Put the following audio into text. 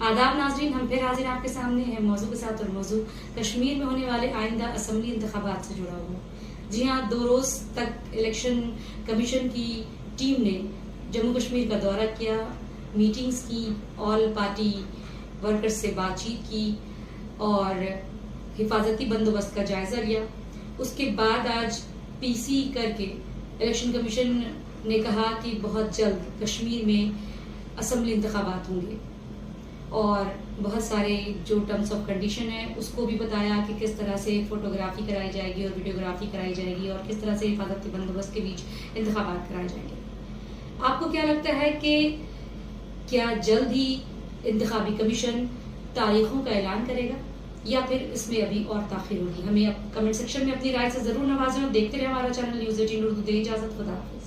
آداب ناظرین، ہم پھر حاضر آپ کے سامنے ہیں موضوع کے ساتھ، اور موضوع کشمیر میں ہونے والے آئندہ اسمبلی انتخابات سے جڑا ہوا۔ جی ہاں، 2 روز تک الیکشن کمیشن کی ٹیم نے جموں کشمیر کا دورہ کیا، میٹنگز کی، آل پارٹی ورکرز سے بات چیت کی اور حفاظتی بندوبست کا جائزہ لیا۔ اس کے بعد آج پی سی کر کے الیکشن کمیشن نے کہا کہ بہت جلد کشمیر میں اسمبلی انتخابات ہوں گے، اور بہت سارے جو ٹرمز آف کنڈیشن ہیں اس کو بھی بتایا کہ کس طرح سے فوٹوگرافی کرائی جائے گی اور ویڈیوگرافی کرائی جائے گی، اور کس طرح سے حفاظتی بندوبست کے بیچ انتخابات کرائے جائیں گے۔ آپ کو کیا لگتا ہے کہ کیا جلد ہی انتخابی کمیشن تاریخوں کا اعلان کرے گا، یا پھر اس میں ابھی اور تاخیر ہوگی؟ ہمیں کمنٹ سیکشن میں اپنی رائے سے ضرور نوازیں، اور دیکھتے رہیں ہمارا چینل نیوز 18 اردو۔ دے اجازت، خدا حافظ۔